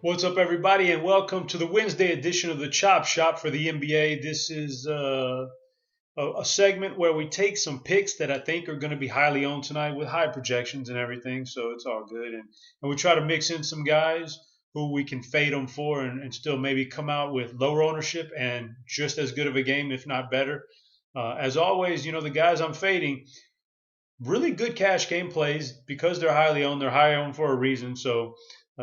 What's up, everybody, and welcome to the Wednesday edition of the Chop Shop for the NBA. This is a segment where we take some picks that I think are going to be highly owned tonight with high projections and everything, so it's all good. And we try to mix in some guys who we can fade them for and still maybe come out with lower ownership and just as good of a game, if not better. As always, the guys I'm fading, really good cash game plays because they're highly owned. They're high owned for a reason, so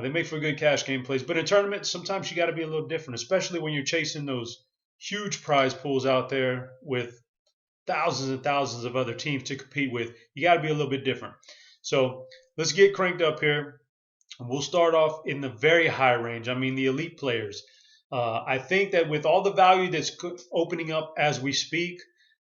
they make for good cash game plays. But in tournaments, sometimes you got to be a little different, especially when you're chasing those huge prize pools out there with thousands and thousands of other teams to compete with. You got to be a little bit different. So let's get cranked up here. We'll start off in the very high range. I mean, the elite players. I think that with all the value that's opening up as we speak,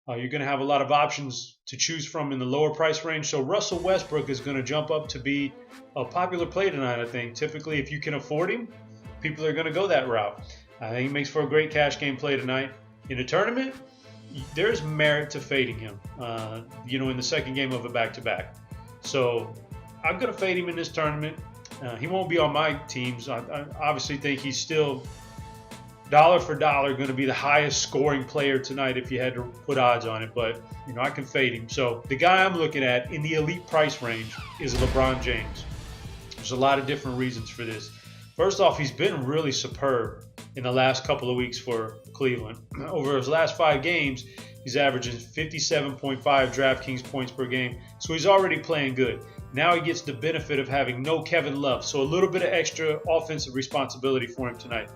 you're going to have a lot of options to choose from in the lower price range. So Russell Westbrook is going to jump up to be a popular play tonight, I think. Typically, if you can afford him, people are going to go that route. I think he makes for a great cash game play tonight. In a tournament, there's merit to fading him, in the second game of a back-to-back. So I'm going to fade him in this tournament. He won't be on my teams. I obviously think he's still dollar for dollar going to be the highest scoring player tonight if you had to put odds on it, but I can fade him. So the guy I'm looking at in the elite price range is LeBron James. There's a lot of different reasons for this. First off, he's been really superb in the last couple of weeks for Cleveland. Over his last 5 games, he's averaging 57.5 DraftKings points per game, so he's already playing good. Now he gets the benefit of having no Kevin Love, so a little bit of extra offensive responsibility for him tonight.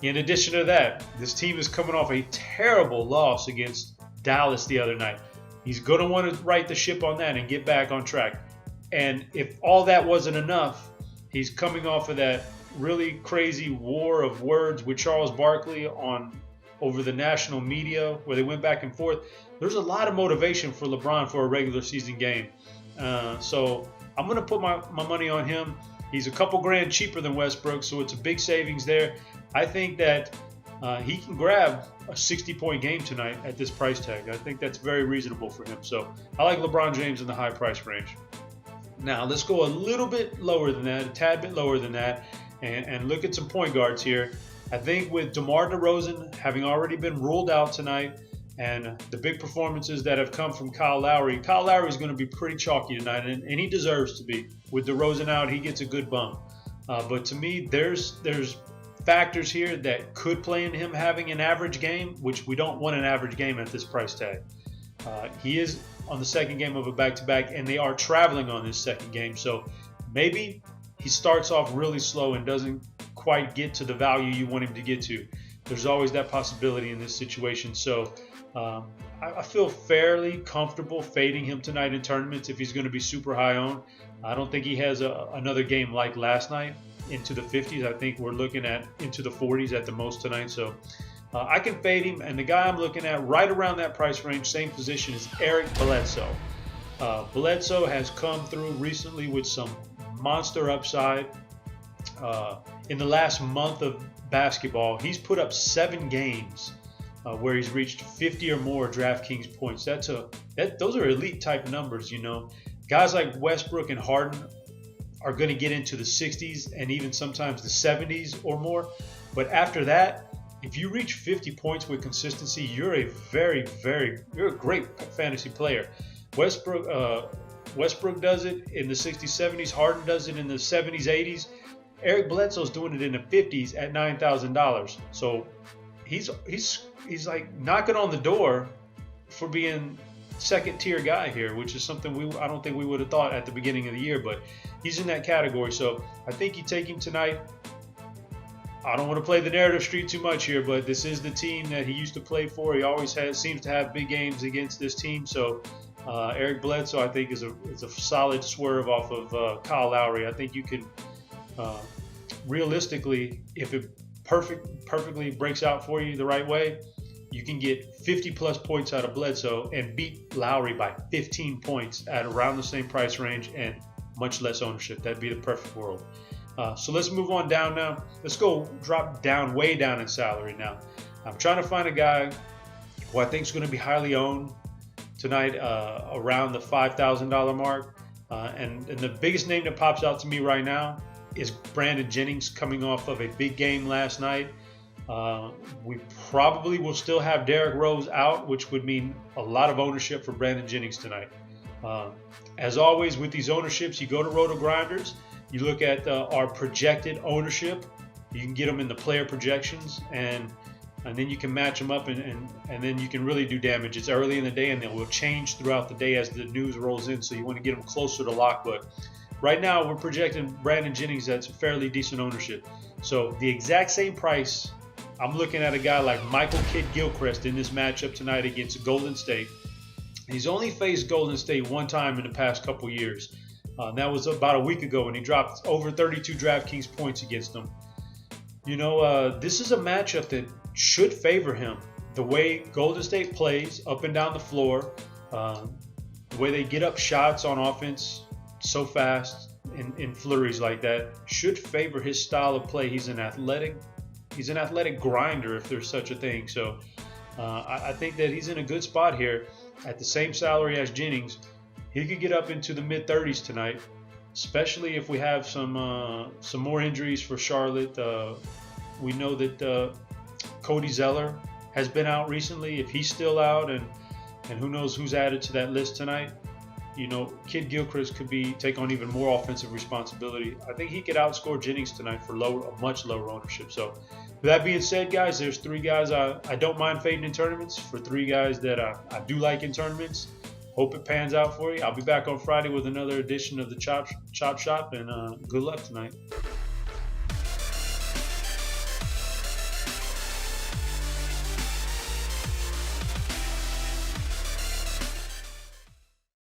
In addition to that, this team is coming off a terrible loss against Dallas the other night. He's going to want to right the ship on that and get back on track. And if all that wasn't enough, he's coming off of that really crazy war of words with Charles Barkley over the national media where they went back and forth. There's a lot of motivation for LeBron for a regular season game. So I'm going to put my money on him. He's a couple grand cheaper than Westbrook, so it's a big savings there. I think that he can grab a 60-point game tonight at this price tag. I think that's very reasonable for him. So I like LeBron James in the high price range. Now let's go a little bit lower than that, a tad bit lower than that, and look at some point guards here. I think with DeMar DeRozan having already been ruled out tonight and the big performances that have come from Kyle Lowry is going to be pretty chalky tonight, and he deserves to be. With DeRozan out, he gets a good bump. But to me, there's factors here that could play in him having an average game, which we don't want an average game at this price tag. He is on the second game of a back-to-back, and they are traveling on this second game. So maybe he starts off really slow and doesn't quite get to the value you want him to get to. There's always that possibility in this situation. So I feel fairly comfortable fading him tonight in tournaments if he's going to be super high owned. I don't think he has another game like last night into the 50s. I think we're looking at into the 40s at the most tonight. So I can fade him. And the guy I'm looking at right around that price range, same position, is Eric Bledsoe. Bledsoe has come through recently with some monster upside. In the last month of basketball, he's put up 7 games where he's reached 50 or more DraftKings points. Those are elite type numbers, Guys like Westbrook and Harden are going to get into the 60s and even sometimes the 70s or more. But after that, if you reach 50 points with consistency, you're a you're a great fantasy player. Westbrook does it in the 60s, 70s. Harden does it in the 70s, 80s. Eric Bledsoe's doing it in the 50s at $9,000. So he's like knocking on the door for being second tier guy here, which is something I don't think we would have thought at the beginning of the year, but he's in that category. So I think you take him tonight. I don't want to play the narrative street too much here, but this is the team that he used to play for. He always seems to have big games against this team. So Eric Bledsoe, I think, is a solid swerve off of Kyle Lowry. I think you can realistically, if it perfectly breaks out for you the right way, you can get 50 plus points out of Bledsoe and beat Lowry by 15 points at around the same price range and much less ownership. That'd be the perfect world. So let's move on down now. Let's go drop down, way down in salary now. I'm trying to find a guy who I think is going to be highly owned tonight, around the $5,000 mark. And the biggest name that pops out to me right now is Brandon Jennings coming off of a big game last night. We probably will still have Derrick Rose out, which would mean a lot of ownership for Brandon Jennings tonight. As always with these ownerships, you go to RotoGrinders, you look at our projected ownership. You can get them in the player projections, and then you can match them up, and then you can really do damage. It's early in the day, and they will change throughout the day as the news rolls in, so you want to get them closer to lock. But right now, we're projecting Brandon Jennings at fairly decent ownership. So the exact same price, I'm looking at a guy like Michael Kidd-Gilchrist in this matchup tonight against Golden State. He's only faced Golden State one time in the past couple years. That was about a week ago when he dropped over 32 DraftKings points against them. This is a matchup that should favor him. The way Golden State plays up and down the floor, the way they get up shots on offense so fast in flurries like that, should favor his style of play. He's an athletic grinder, if there's such a thing. So I think that he's in a good spot here at the same salary as Jennings. He could get up into the mid-30s tonight, especially if we have some more injuries for Charlotte. We know that Cody Zeller has been out recently. If he's still out, and who knows who's added to that list tonight, Kidd-Gilchrist could take on even more offensive responsibility. I think he could outscore Jennings tonight for a much lower ownership. So with that being said, guys, there's three guys I don't mind fading in tournaments, for three guys that I do like in tournaments. Hope it pans out for you. I'll be back on Friday with another edition of the Chop Shop, and good luck tonight.